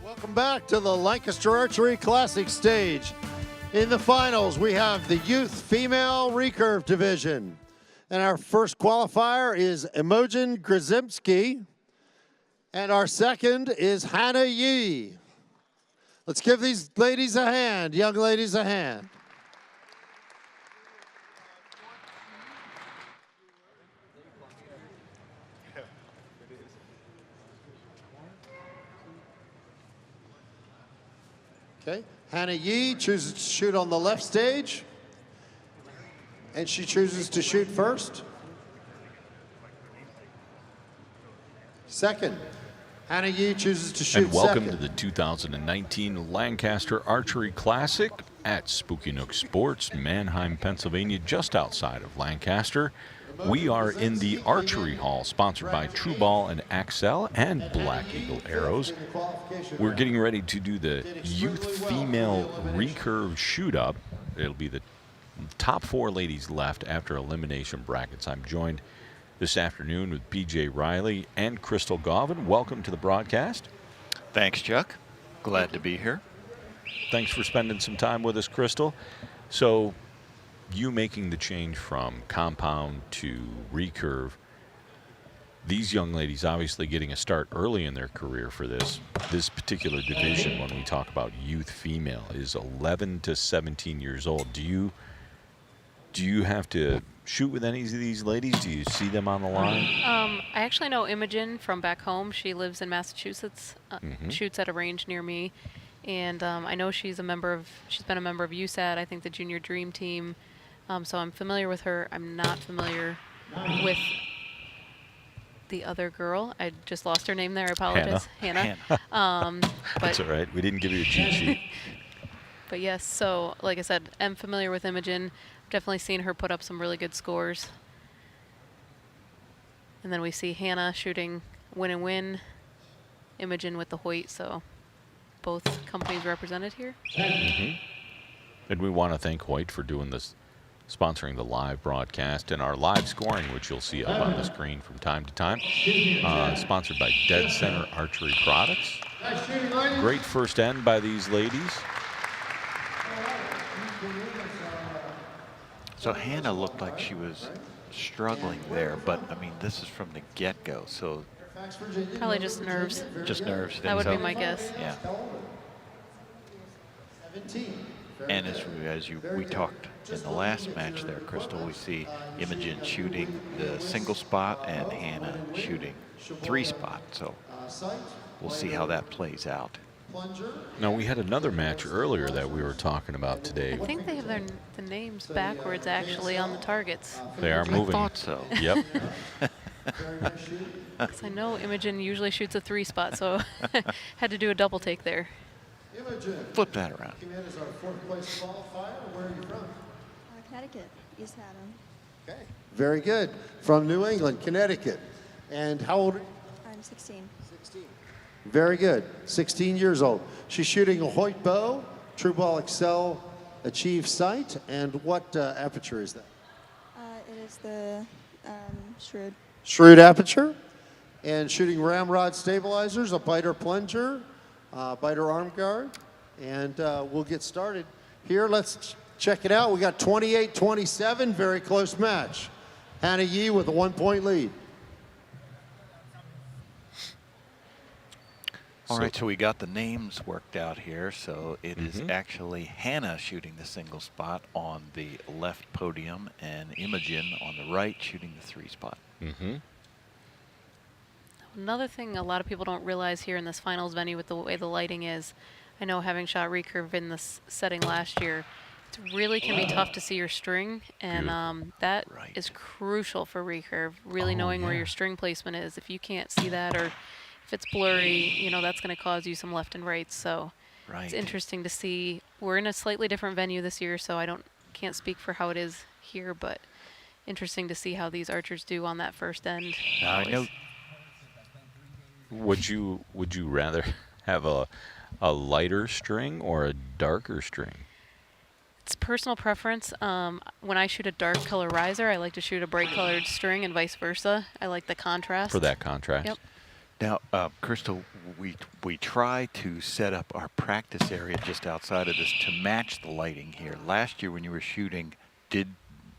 Welcome back to the Lancaster Archery Classic stage. In the finals, we have the youth female recurve division. And our first qualifier is Imogen Grzemski. And our second is Hannah Yee. Let's give these ladies a hand, young ladies a hand. Okay, Hannah Yee chooses to shoot on the left stage, and she chooses to shoot first. Second, Hannah Yee chooses to shoot second. And welcome second. to the 2019 Lancaster Archery Classic at Spooky Nook Sports, Manheim, Pennsylvania, just outside of Lancaster. We are in the Archery Hall, sponsored by True Ball and Axel and Black Eagle Arrows. We're getting ready to do the youth female recurve shoot-up. It'll be the top 4 ladies left after elimination brackets. I'm joined this afternoon with PJ Riley and Crystal Gauvin. Welcome to the broadcast. Thanks, Chuck. Glad to be here. Thanks for spending some time with us, Crystal. So, you making the change from compound to recurve, these young ladies obviously getting a start early in their career for this particular division. When we talk about youth female, is 11 to 17 years old. Do you have to shoot with any of these ladies? Do you see them on the line? I actually know Imogen from back home. She lives in Massachusetts, shoots at a range near me. And I know she's been a member of USAT, I think the Junior Dream Team. So I'm familiar with her. I'm not familiar with the other girl. I just lost her name there. I apologize. Hannah. That's all right. We didn't give you a cheat sheet. But yes, so like I said, I'm familiar with Imogen. Definitely seen her put up some really good scores. And then we see Hannah shooting win and win. Imogen with the Hoyt, so both companies represented here. And we want to thank Hoyt for doing this, sponsoring the live broadcast and our live scoring, which you'll see up on the screen from time to time. Sponsored by Dead Center Archery Products. Great first end by these ladies. So Hannah looked like she was struggling there, but I mean, this is from the get-go, so Probably just nerves. just nerves. That would so? be my guess. Yeah. And as we talked in the last match there, Crystal, we see Imogen shooting the single spot and Hannah shooting 3 spot. So we'll see how that plays out. Now, we had another match earlier that we were talking about today. I think they have the names backwards actually on the targets. They are moving. I thought so. Yep. Because I know Imogen usually shoots a 3 spot, so had to do a double take there. Flip that around. Is our 4th place qualifier. Where are you from? Connecticut, East Haddam. Okay. Very good. From New England, Connecticut. And how old? I'm 16. 16. Very good. 16 years old. She's shooting a Hoyt bow, True Ball Excel Achieve sight. And what aperture is that? It is the Shrewd. Shrewd aperture. And shooting ramrod stabilizers, a biter plunger, biter arm guard. And we'll get started here. Let's check it out. We got 28-27, very close match. Hannah Yee with a 1-point lead. All right, so we got the names worked out here. So it is actually Hannah shooting the single spot on the left podium and Imogen on the right shooting the 3 spot. Another thing a lot of people don't realize here in this finals venue with the way the lighting is, I know having shot recurve in this setting last year, it really can be tough to see your string, and that is crucial for recurve, really knowing where your string placement is. If you can't see that, or if it's blurry, you know, that's going to cause you some left and right. So it's interesting to see. We're in a slightly different venue this year, so I can't speak for how it is here, but interesting to see how these archers do on that first end. Now, I know. Would you rather have a lighter string or a darker string? It's personal preference. When I shoot a dark color riser, I like to shoot a bright colored string and vice versa. I like the contrast. For that contrast? Yep. Now, Crystal, we try to set up our practice area just outside of this to match the lighting here. Last year when you were shooting,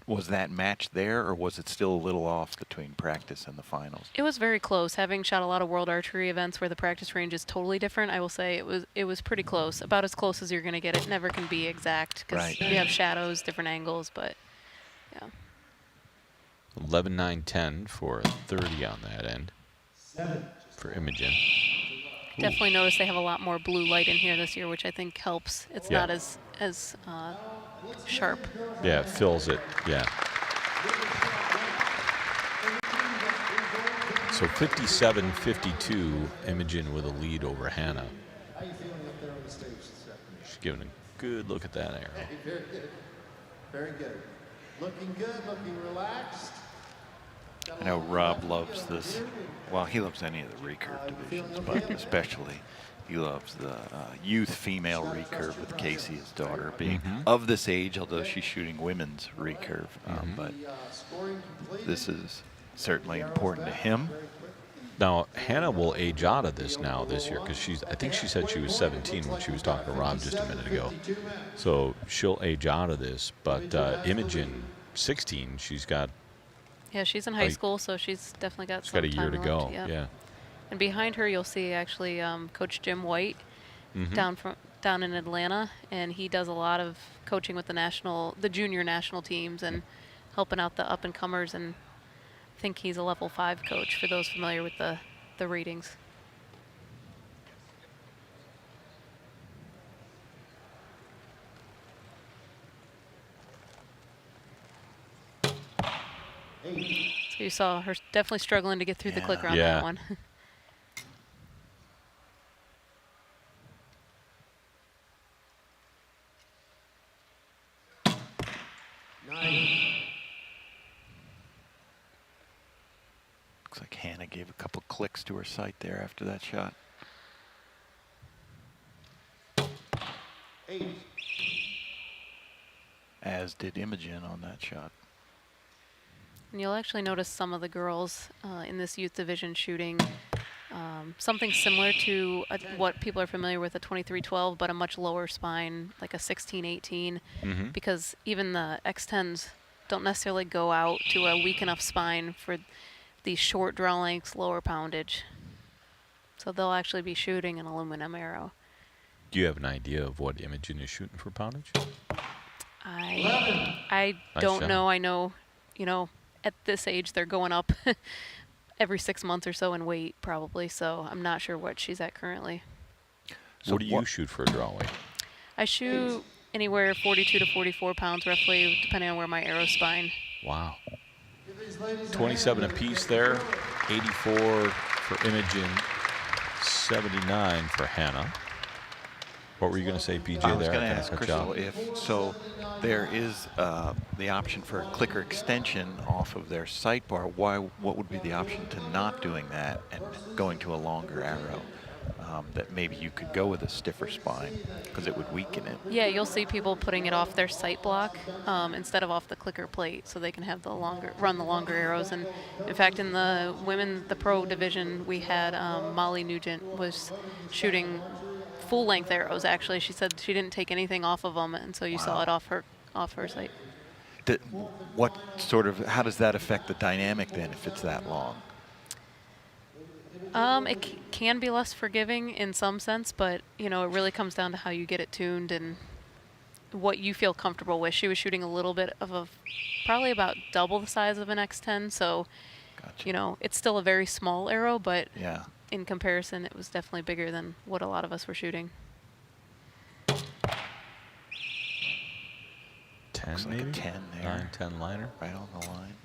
was that match there, or was it still a little off between practice and the finals? It was very close. Having shot a lot of World Archery events where the practice range is totally different, I will say it was pretty close. About as close as you're going to get. It never can be exact because Right. you have shadows, different angles, but yeah. 11, 9, 10 for a 30 on that end for Imogen. Definitely notice they have a lot more blue light in here this year, which I think helps. It's Yeah. not as sharp. Yeah, it fills it. Yeah. So 57-52, Imogen with a lead over Hannah. She's giving a good look at that arrow. Very good. Very good. Looking good, looking relaxed. I know Rob loves this. Well, he loves any of the recurve divisions, but especially he loves the youth female recurve with Casey, his daughter, being of this age, although she's shooting women's recurve. But this is certainly important to him. Now, Hannah will age out of this now this year because I think she said she was 17 when she was talking to Rob just a minute ago. So she'll age out of this. But Imogen, 16, she's got Yeah, she's in high school, so she's definitely got she's some got a year time to go. left. Yep. Yeah. And behind her, you'll see actually Coach Jim White down in Atlanta, and he does a lot of coaching with the junior national teams and helping out the up and comers. And I think he's a level 5 coach for those familiar with the ratings. So you saw her definitely struggling to get through the clicker on that one. Looks like Hannah gave a couple clicks to her sight there after that shot. 8. As did Imogen on that shot. And you'll actually notice some of the girls in this youth division shooting something similar to what people are familiar with, a 23-12, but a much lower spine, like a 16-18, because even the X10s don't necessarily go out to a weak enough spine for these short draw lengths, lower poundage. So they'll actually be shooting an aluminum arrow. Do you have an idea of what Imogen is shooting for poundage? I Nice don't shot. know. I know, at this age they're going up every 6 months or so in weight probably, so I'm not sure what she's at currently. So what do you shoot for a draw weight? I shoot anywhere 42 to 44 pounds roughly, depending on where my arrow spine. Wow. 27 apiece there, 84 for Imogen, 79 for Hannah. What were you going to say, PJ? I was there? going to kinda ask cut you Crystal off. if so. There is the option for a clicker extension off of their sight bar. What would be the option to not doing that and going to a longer arrow? That maybe you could go with a stiffer spine because it would weaken it. Yeah, you'll see people putting it off their sight block instead of off the clicker plate, so they can have run the longer arrows. And in fact, in the pro division, we had Molly Nugent was shooting full-length arrows. Actually, she said she didn't take anything off of them, and so you saw it off her sight. How does that affect the dynamic then if it's that long? It can be less forgiving in some sense, but it really comes down to how you get it tuned and what you feel comfortable with. She was shooting a little bit of probably about double the size of an X10, so Gotcha. it's still a very small arrow, but Yeah. in comparison, it was definitely bigger than what a lot of us were shooting. 10 Looks like a maybe? 10 there. 9, 10 liner. Right on the line.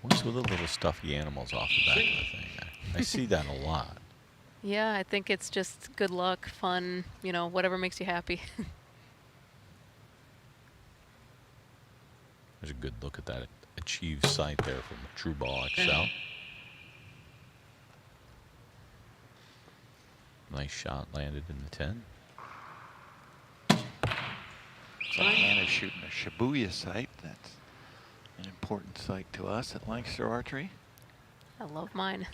What's with the little stuffy animals off the back of the thing? I see that a lot. Yeah, I think it's just good luck, fun, whatever makes you happy. There's a good look at that achieved sight there from True Ball XL. Nice shot landed in the 10. Looks like Hannah's shooting a Shibuya sight. That's An important site to us at Lancaster Archery. I love mine.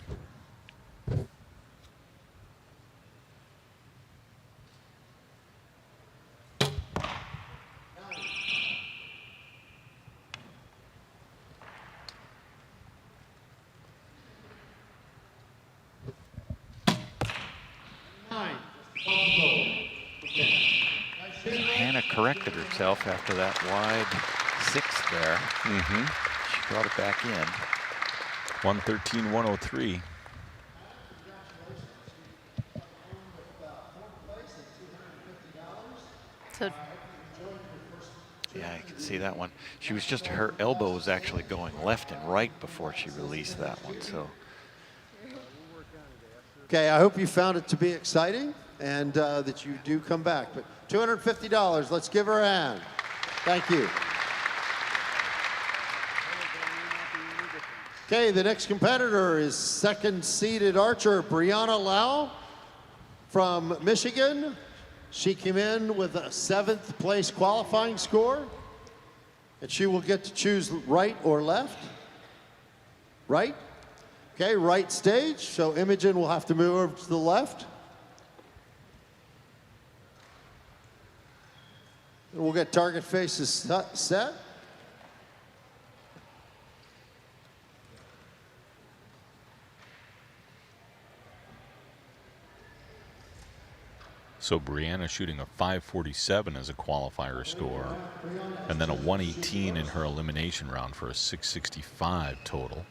Hannah corrected herself after that wide 6th there. Mm-hmm. She brought it back in. 113, 103. So Yeah, I can see that one. She was just, her elbow was actually going left and right before she released that one. So Okay, I hope you found it to be exciting and that you do come back. But $250, let's give her a hand. Thank you. Okay, the next competitor is second-seeded archer Brianna Lau from Michigan. She came in with a 7th place qualifying score, and she will get to choose right or left. Right? Okay, right stage, so Imogen will have to move over to the left. And we'll get target faces set. So Brianna shooting a 547 as a qualifier score, and then a 118 in her elimination round for a 665 total.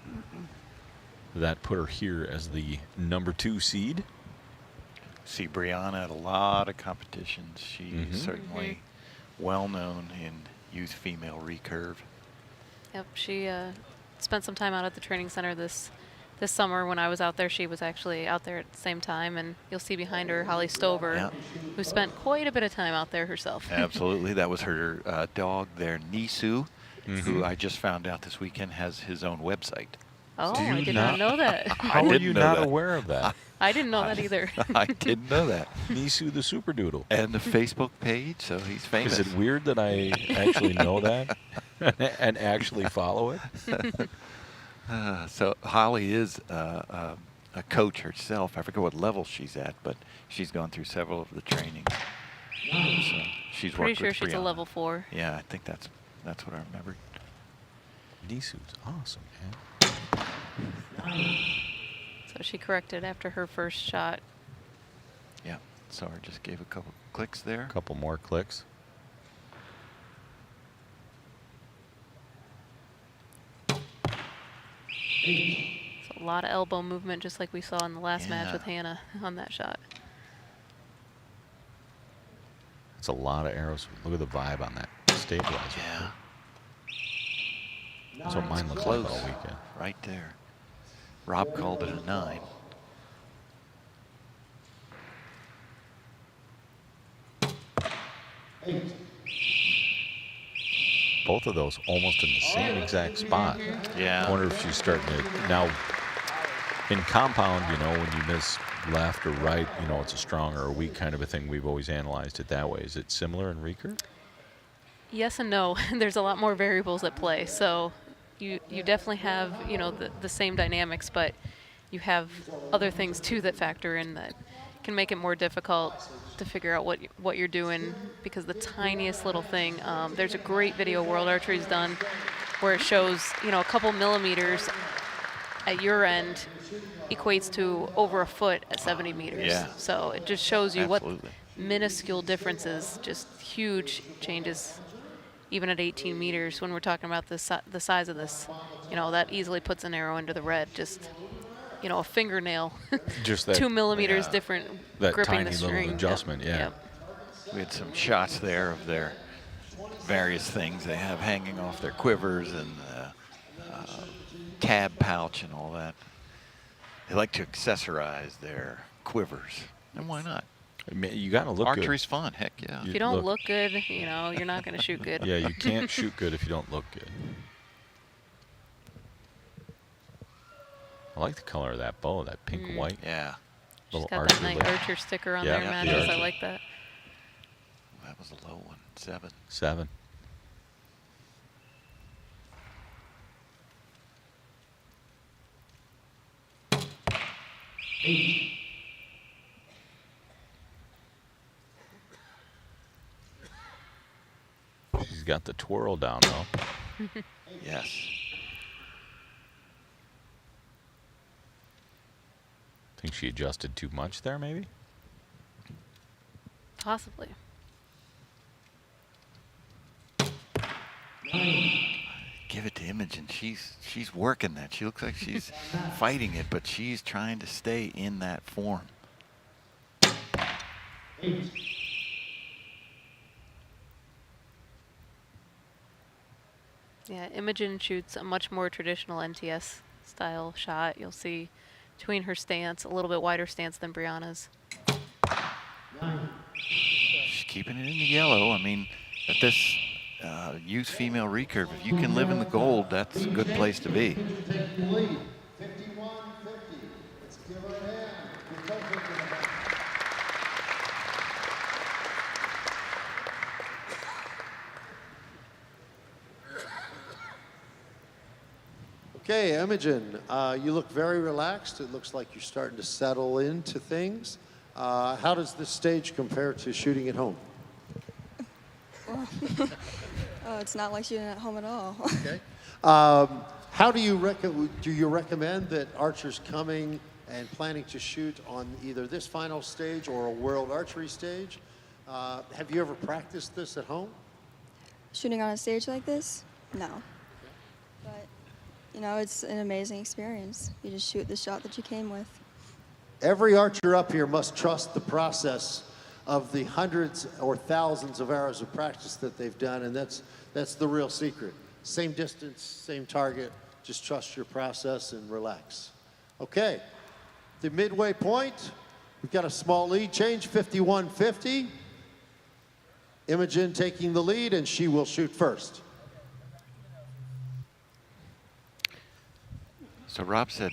That put her here as the number 2 seed. see Brianna at a lot of competitions. She's certainly well known in youth female recurve. Yep, she spent some time out at the training center this summer. When I was out there, she was actually out there at the same time, and you'll see behind her Holly Stover, Yeah. who spent quite a bit of time out there herself. Absolutely. That was her dog there, Nisu, who I just found out this weekend has his own website. Oh, Do you I did not know that. How are didn't you know not that. aware of that? I didn't know that either. I didn't know that. Nisu the Superdoodle. And the Facebook page, so he's famous. Is it weird that I actually know that and actually follow it? So Holly is a coach herself. I forget what level she's at, but she's gone through several of the trainings. So she's Pretty worked sure with she's a Brianna. level 4. Yeah, I think that's what I remember. Nisu's awesome, man. So she corrected after her first shot. Yeah, so I just gave a couple clicks there. A couple more clicks. So a lot of elbow movement, just like we saw in the last match Yeah. with Hannah on that shot. It's a lot of arrows. Look at the vibe on that stabilizer. Yeah, That's what mine looks like close. all weekend. Right there. Rob called it a 9. Both of those almost in the same exact spot. Yeah. I wonder if she's starting to now. In compound, you know, when you miss left or right, you know, it's a strong or a weak kind of a thing. We've always analyzed it that way. Is it similar in recurve? Yes and no. There's a lot more variables at play. So you definitely have, you know, the same dynamics, but you have other things too that factor in that can make it more difficult to figure out what you're doing, because the tiniest little thing. There's a great video World Archery's done where it shows, you know, a couple millimeters at your end equates to over a foot at 70 meters. Yeah. So it just shows you Absolutely. what minuscule differences, just huge changes, even at 18 meters. When we're talking about the size of this, you know, that easily puts an arrow into the red. Just, you know, a fingernail, Just that 2 millimeters yeah. different that gripping tiny the little string. adjustment, yeah. Yep. We had some shots there of their various things they have hanging off their quivers and tab pouch and all that. They like to accessorize their quivers, and why not? I mean, you got to look Archery's fun, heck yeah. If you don't Look. look good, you know, you're not going to shoot good. good. Yeah, you can't shoot good if you don't look good. I like the color of that bow, that pink white. Yeah, She's Little got archer that nice look. archer sticker on Yeah, there, the matches. I archer. like that. that was a low one, 7. 7. She's got the twirl down, though. Yes. Think she adjusted too much there, maybe? Possibly. Give it to Imogen. She's working that. She looks like she's fighting it, but she's trying to stay in that form. Yeah, Imogen shoots a much more traditional NTS style shot. You'll see between her stance, a little bit wider stance than Brianna's. She's keeping it in the yellow. I mean, at this youth female recurve, if you can live in the gold, that's a good place to be. Okay, Imogen, you look very relaxed. It looks like you're starting to settle into things. How does this stage compare to shooting at home? Oh, it's not like shooting at home at all. Okay. How do you recommend that archers coming and planning to shoot on either this final stage or a world archery stage? Have you ever practiced this at home? Shooting on a stage like this? No. But, you know, it's an amazing experience. You just shoot the shot that you came with. Every archer up here must trust the process of the hundreds or thousands of hours of practice that they've done, and that's the real secret. Same distance, same target, just trust your process and relax. Okay, the midway point, we've got a small lead change, 51-50. Imogen taking the lead, and she will shoot first. So Rob said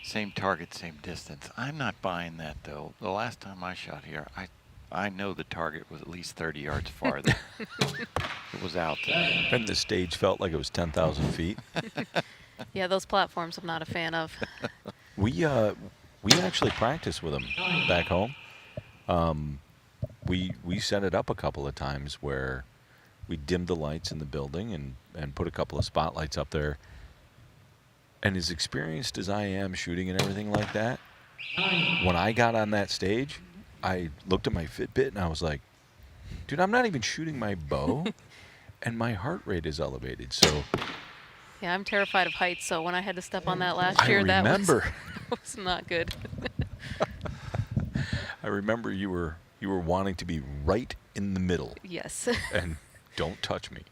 same target, same distance. I'm not buying that, though. The last time I shot here, I know the target was at least 30 yards farther. It was out there. And the stage felt like it was 10,000 feet. Yeah, those platforms I'm not a fan of. We actually practiced with them back home. We set it up a couple of times where we dimmed the lights in the building and put a couple of spotlights up there. And as experienced as I am shooting and everything like that, when I got on that stage, I looked at my Fitbit and I was like, dude, I'm not even shooting my bow and my heart rate is elevated. So Yeah, I'm terrified of heights, so when I had to step on that last year, that was not good. I remember you were wanting to be right in the middle. Yes. And don't touch me.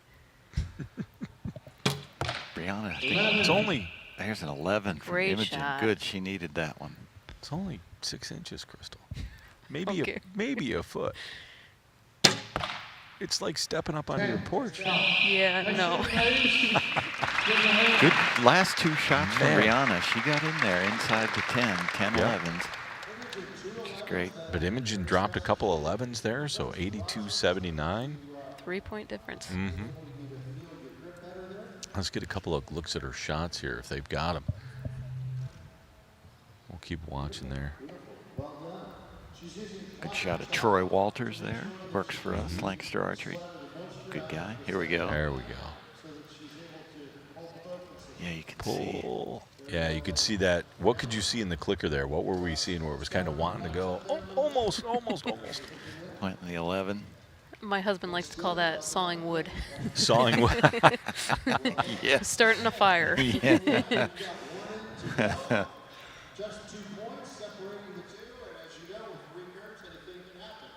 Brianna, I think It's only there's an 11 from Great Imogen. shot. Good, she needed that one. It's only 6 inches, Crystal. Maybe Okay. maybe a foot. It's like stepping up onto your porch. Yeah, no. Good last two shots from Man. Brianna. She got in there inside the 10 Yeah. 11s, which is great. But Imogen dropped a couple 11s there, so 82-79. 3-point difference. Mm-hmm. Let's get a couple of looks at her shots here if they've got them. We'll keep watching there. Good shot of Troy Walters there. Works for us, Lancaster Archery. Good guy. Here we go. There we go. Yeah, you can see. Pull. Yeah, you could see that. What could you see in the clicker there? What were we seeing where it was kind of wanting to go? Oh, almost. Went in the 11. My husband likes to call that sawing wood. Sawing wood. Yes. Starting a fire. Yeah. Just 2 points separating the two, and as you know, with recurves, anything can happen.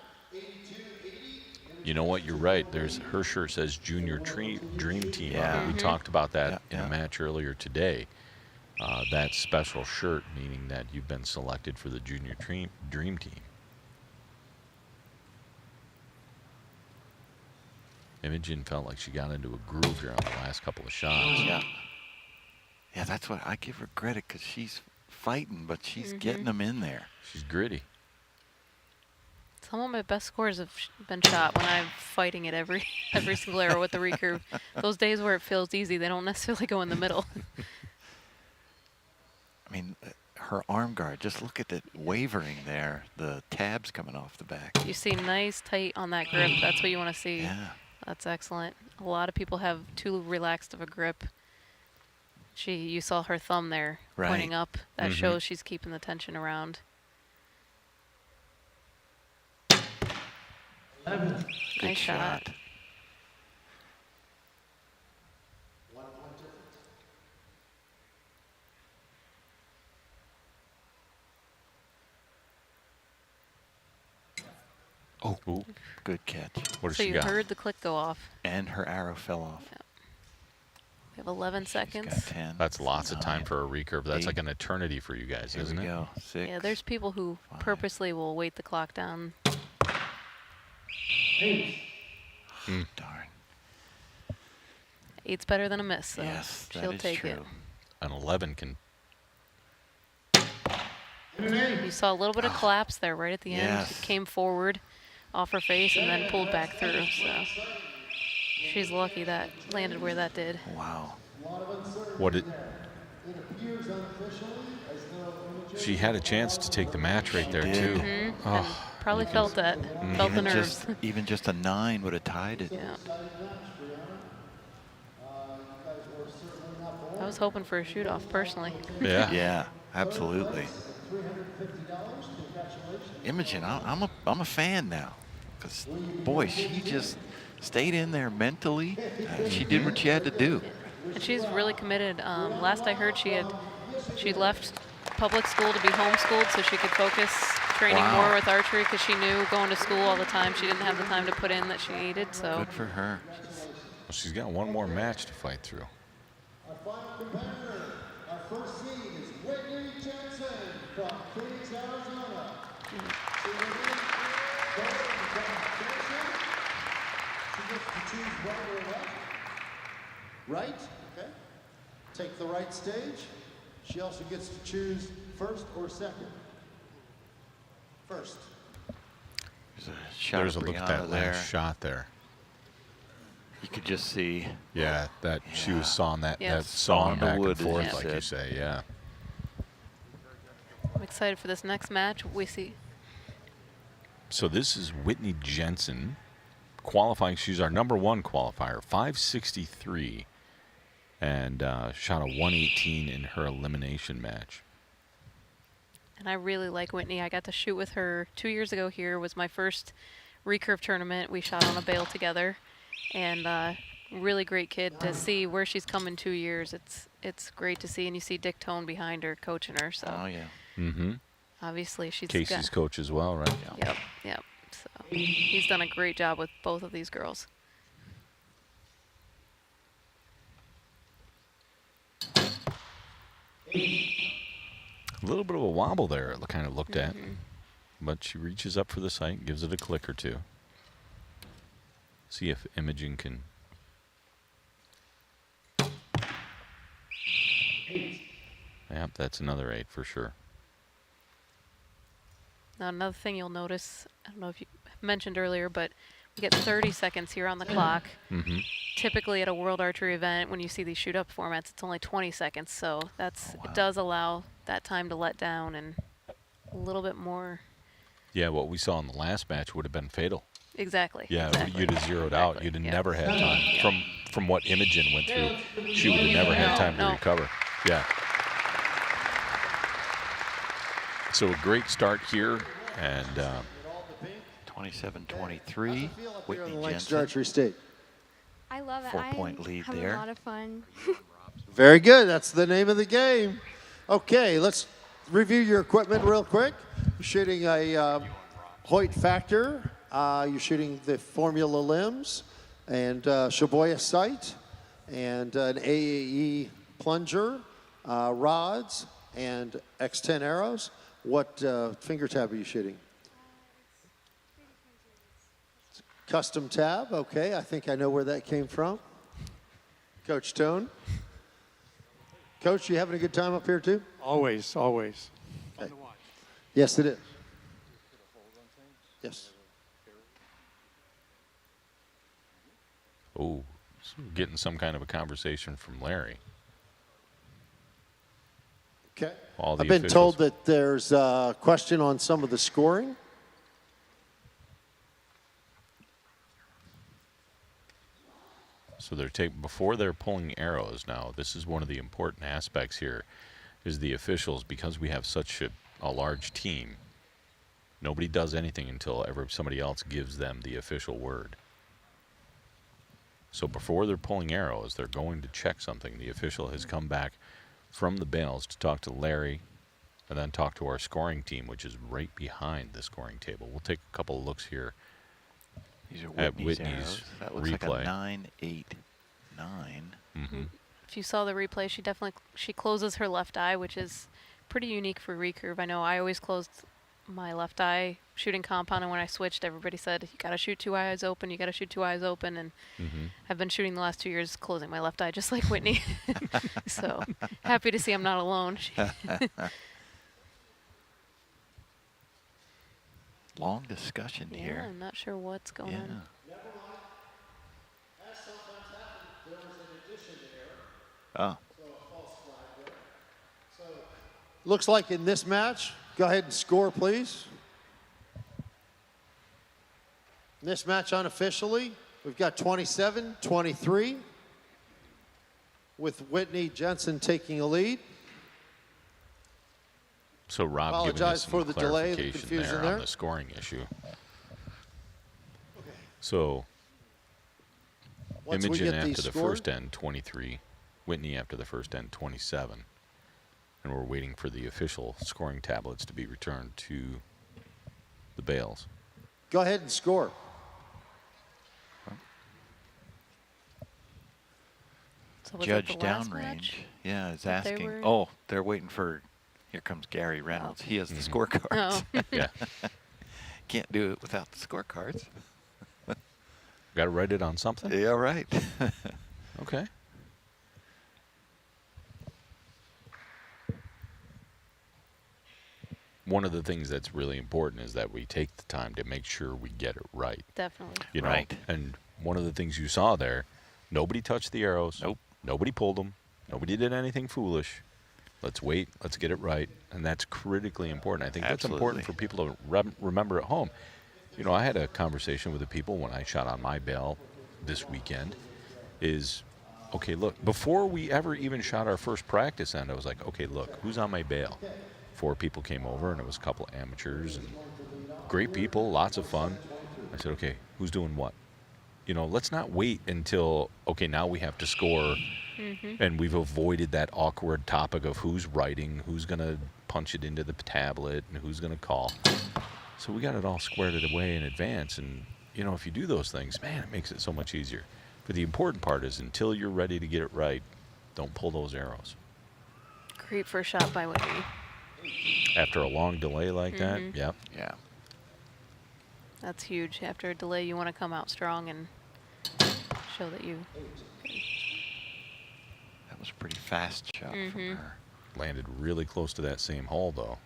82-80. You know what? You're right. Her shirt says Junior Dream Team. Yeah. We talked about that Yeah, in a match earlier today. That special shirt, meaning that you've been selected for the Junior Dream Team. Imogen felt like she got into a groove here on the last couple of shots. Yeah. Yeah, that's what I give her credit, because she's fighting, but she's getting them in there. She's gritty. Some of my best scores have been shot when I'm fighting it every single arrow with the recurve. Those days where it feels easy, they don't necessarily go in the middle. I mean, her arm guard. Just look at it wavering there. The tabs coming off the back. You see nice tight on that grip. That's what you want to see. Yeah. That's excellent. A lot of people have too relaxed of a grip. You saw her thumb there pointing Right. up. That shows she's keeping the tension around. Good Nice shot. Oh, good catch. What does So she you got? heard the click go off. And her arrow fell off. We have 11 She's got seconds. 10. That's lots of time 9. for a recurve. That's 8. like an eternity for you guys, Here isn't we it? go. 6. Yeah, there's people who 5. purposely will wait the clock down. Darn. 8's better than a miss, so Yes, that she'll is take true. it. An 11 can. You saw a little bit of collapse there right at the end. Yes. It came forward off her face and then pulled back through. So she's lucky that landed where that did. Wow. What it? She had a chance to take the match right there did. too. And Oh, probably felt that. Felt the nerves. Even just a 9 would have tied it. Yeah. I was hoping for a shoot-off personally. yeah. Yeah, absolutely. Imogen, I'm a fan now, because boy, she just stayed in there mentally. She did what she had to do. And she's really committed. Last I heard, she left public school to be homeschooled so she could focus training Wow. more with archery because she knew going to school all the time she didn't have the time to put in that she needed. So Good for her. Well, she's got one more match to fight through. Our final competitor, our first seed is Whitney Jensen from Phoenix, Arizona. She gets to choose right or left. Right? Okay. Take the right stage. She also gets to choose first or second. First. There's a shot There's a of look at Brianna that there. last shot there. You could just see. Yeah, that she was sawing that, Yeah. that sawing Sawing the back wood, and as forth, you like you said. say. Yeah. I'm excited for this next match. We see So this is Whitney Jensen qualifying. She's our #1 qualifier, 563, and shot a 118 in her elimination match. and I really like Whitney. I got to shoot with her 2 years ago here. Was my first recurve tournament. We shot on a bale together, and really great kid to see where she's come in 2 years. It's great to see, and you see Dick Tone behind her coaching her. So Oh yeah. Mm-hmm. obviously she's Casey's coach as well, right? Yep. So he's done a great job with both of these girls. A little bit of a wobble there, it kind of looked at. But she reaches up for the sight, gives it a click or two. See if Imogen can. Yep, that's another 8 for sure. Now another thing you'll notice, I don't know if you mentioned earlier, but we get 30 seconds here on the clock. Mm-hmm. Typically at a World Archery event, when you see these shoot-up formats, it's only 20 seconds. So that's Oh, wow. it does allow that time to let down and a little bit more. Yeah, what we saw in the last match would have been fatal. Exactly. Yeah, exactly. you'd have zeroed out. Exactly, You'd have yeah. never had time. From what Imogen went through, she would have never had time to No. recover. Yeah. So a great start here, and 27-23. Whitney Lancaster Jensen. Archery State. I love it. 4-point lead having there. a lot of fun. Very good. That's the name of the game. Okay, let's review your equipment real quick. You're shooting a Hoyt Factor. You're shooting the Formula limbs and Shibuya sight and an AAE plunger, rods, and X10 arrows. What finger tab are you shooting? Custom tab. Okay, I think I know where that came from. Coach Tone. Coach, you having a good time up here too? Always, always. Okay. Yes, it is. Yes. oh, getting some kind of a conversation from Larry. Okay. All the I've been officials. told that there's a question on some of the scoring. So they're before they're pulling arrows now. This is one of the important aspects here, is the officials, because we have such a large team. Nobody does anything until somebody else gives them the official word. So before they're pulling arrows, they're going to check something. The official has come back from the bales to talk to Larry, and then talk to our scoring team, which is right behind the scoring table. We'll take a couple of looks here. These are At Whitney's Whitney's arrows. That looks replay. like a 9-8-9. If you saw the replay, she closes her left eye, which is pretty unique for recurve. I know I always closed my left eye shooting compound, and when I switched, everybody said, you got to shoot 2 eyes open, you got to shoot 2 eyes open, and I've been shooting the last 2 years closing my left eye just like Whitney. So happy to see I'm not alone. Long discussion Yeah, here. I'm not sure what's going Yeah. on. Oh, Looks like in this match, go ahead and score, please. In this match unofficially, we've got 27-23 with Whitney Jensen taking a lead. So Rob giving Apologize us some for the delay, the clarification confusion there there. on the scoring issue. So Once we Imogen get after these the scored, first end, 23. Whitney after the first end, 27. And we're waiting for the official scoring tablets to be returned to the bales. go ahead and score. So was it Judge the last downrange. match? Yeah, is that they asking. were- Oh, they're waiting for. Here comes Gary Reynolds. He has the scorecards. Oh. Yeah. Can't do it without the scorecards. Got to write it on something? Yeah, right. Okay. One of the things that's really important is that we take the time to make sure we get it right. Definitely. You know, Right. and one of the things you saw there, nobody touched the arrows. Nope. Nobody pulled them. Nobody did anything foolish. Let's wait. Let's get it right. And that's critically important. I think that's important for Absolutely. people to remember at home. You know, I had a conversation with the people when I shot on my bale this weekend is, okay, look, before we ever even shot our first practice end, I was like, okay, look, who's on my bale? 4 people came over, and it was a couple of amateurs and great people, lots of fun. I said, okay, who's doing what? You know, let's not wait until, okay, now we have to score, and we've avoided that awkward topic of who's writing, who's going to punch it into the tablet, and who's going to call. So we got it all squared away in advance, and, you know, if you do those things, man, it makes it so much easier. But the important part is until you're ready to get it right, don't pull those arrows. Great first shot by Whitney. After a long delay like that, yep. Yeah. That's huge. After a delay, you want to come out strong and show that you. That was a pretty fast shot from her. Landed really close to that same hole, though.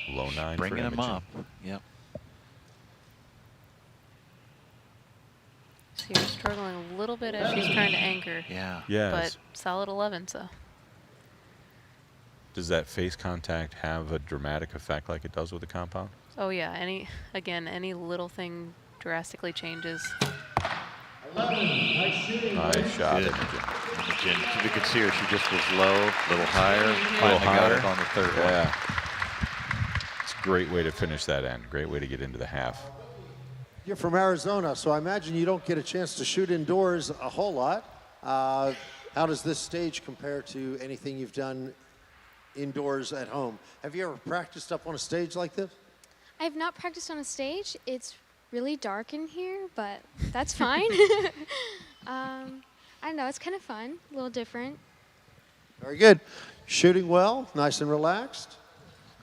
Low 9 Bringing for him Imogen. up. Yep. So you're struggling a little bit as she's trying to anchor. Yeah. Yes. But solid 11, so. Does that face contact have a dramatic effect like it does with the compound? Oh yeah, any little thing drastically changes. Nice shot, Good. Imogen. Imogen, you could see her. She just was low, a little higher. Finally got it on the third one. Yeah. It's a great way to finish that end. Great way to get into the half. You're from Arizona, so I imagine you don't get a chance to shoot indoors a whole lot. How does this stage compare to anything you've done indoors at home? Have you ever practiced up on a stage like this? I've not practiced on a stage. It's really dark in here, but that's fine. I don't know. It's kind of fun, a little different. Very good. Shooting well, nice and relaxed.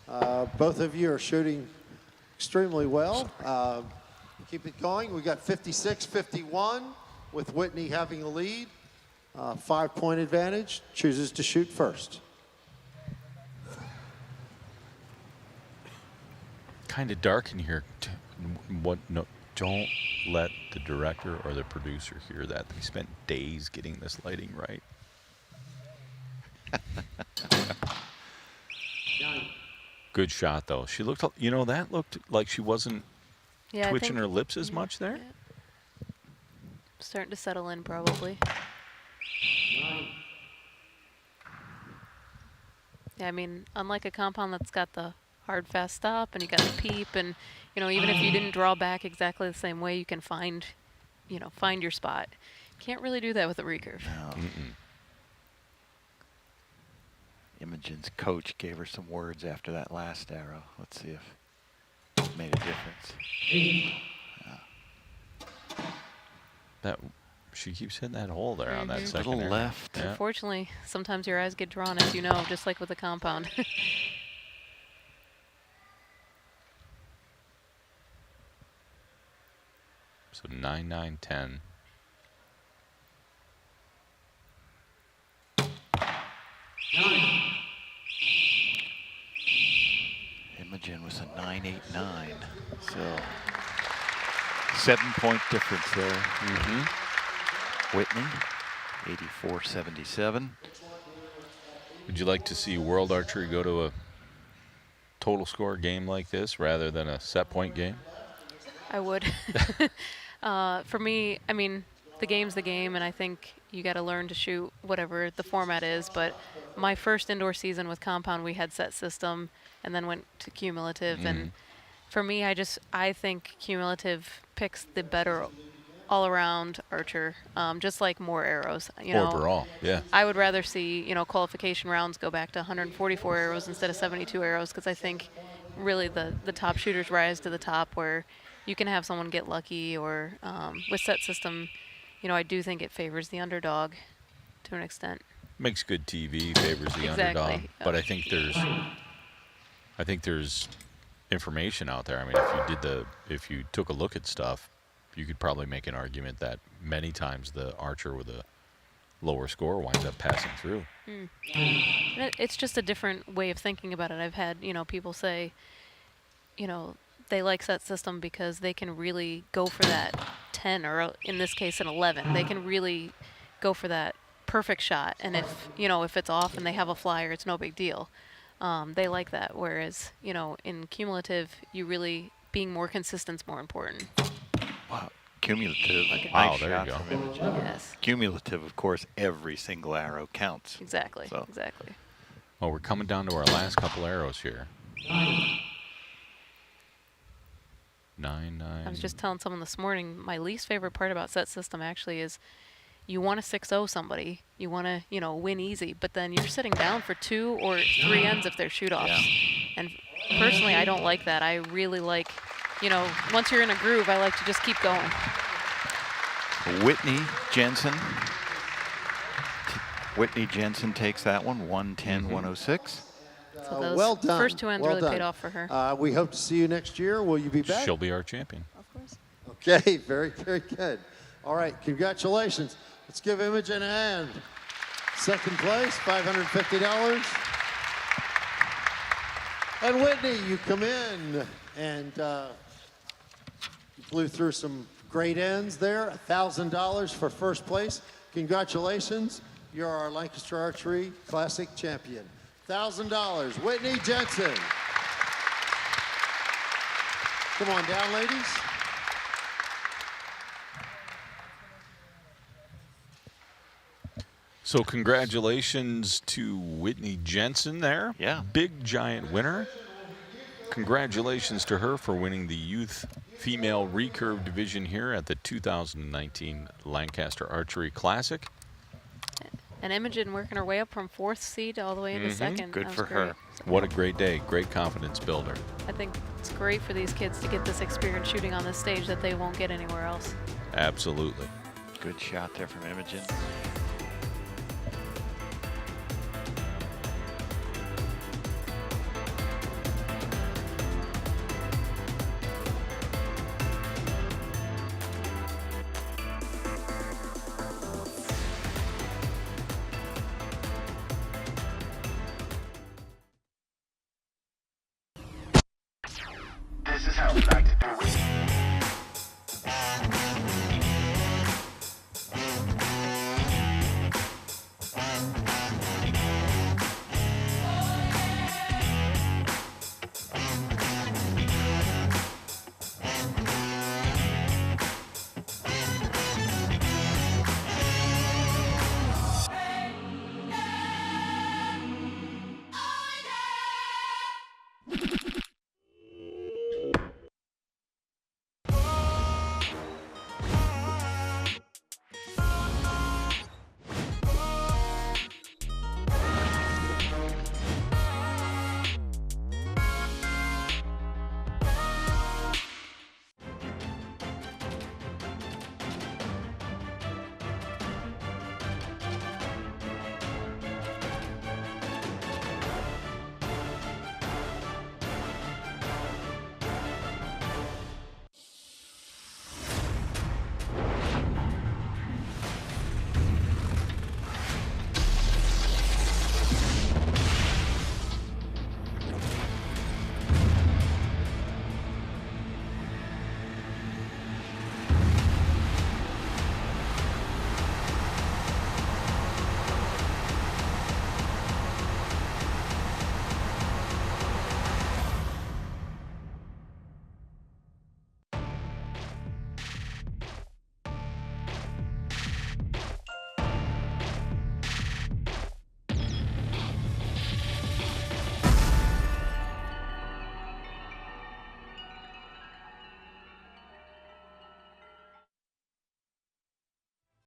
Both of you are shooting extremely well. Keep it going. We got 56-51 with Whitney having the lead. 5-point advantage. Chooses to shoot first. Kind of dark in here. What? No, don't let the director or the producer hear that. They spent days getting this lighting right. Good shot, though. She looked, you know, that looked like she wasn't Yeah, I twitching think- her lips as much there. yeah. Starting to settle in, probably. Yeah, I mean, unlike a compound that's got the hard, fast stop and you got the peep, and, you know, even if you didn't draw back exactly the same way, you can find, you know, find your spot. Can't really do that with a recurve. No. Imogen's coach gave her some words after that last arrow. Let's see if it made a difference. That she keeps hitting that hole there on that Mhm. second Little arrow. left. Yeah. Unfortunately, sometimes your eyes get drawn, as you know, just like with a compound. So 9, 9, 10. Imogen was a 9.89. So 7-point difference there. Whitney, 84.77. Would you like to see World Archery go to a total score game like this rather than a set point game? I would. For me, I mean, the game's the game, and I think you got to learn to shoot whatever the format is. But my first indoor season with compound, we had set system, and then went to cumulative. And for me, I think cumulative picks the better all-around archer, just like more arrows. You know, Overall, yeah. I would rather see, you know, qualification rounds go back to 144 arrows instead of 72 arrows, because I think really the top shooters rise to the top, where you can have someone get lucky, or with set system, you know, I do think it favors the underdog to an extent. Makes good TV, favors the Exactly, underdog. yep. But I think there's information out there. I mean, if you took a look at stuff, you could probably make an argument that many times the archer with a lower score winds up passing through. And it's just a different way of thinking about it. I've had, you know, people say, you know, they like set system because they can really go for that 10, or in this case an 11. They can really go for that perfect shot, and if, you know, if it's off and they have a flyer, it's no big deal. They like that, whereas, you know, in cumulative, you really being more consistent's more important. Wow. Cumulative. Wow, Nice there you shot go. from Imogen. Yes, Cumulative, of course, every single arrow counts. exactly, So. exactly. Well, we're coming down to our last couple arrows here. 9, 9. I was just telling someone this morning, my least favorite part about set system actually is you want to 6-0 somebody, you want to, you know, win easy, but then you're sitting down for 2 or 3 ends if they're shoot-offs. Yeah. And personally, I don't like that. I really like, you know, once you're in a groove, I like to just keep going. Whitney Jensen. Whitney Jensen takes that one, 110-106. So those well done. first 2 ends well really done. paid off for her. We hope to see you next year. Will you be back? She'll be our champion. Of course. Okay, very, very good. All right, congratulations. Let's give Imogen a hand. Second place, $550. And Whitney, you come in and you blew through some great ends there. $1,000 for first place. Congratulations. You're our Lancaster Archery Classic champion. $1,000, Whitney Jensen. Come on down, ladies. So congratulations to Whitney Jensen there. Yeah. Big giant winner. Congratulations to her for winning the youth female recurve division here at the 2019 Lancaster Archery Classic. And Imogen working her way up from 4th seed all the way into second. Good That for was her. great. What a great day. Great confidence builder. I think it's great for these kids to get this experience shooting on this stage that they won't get anywhere else. Absolutely. Good shot there from Imogen.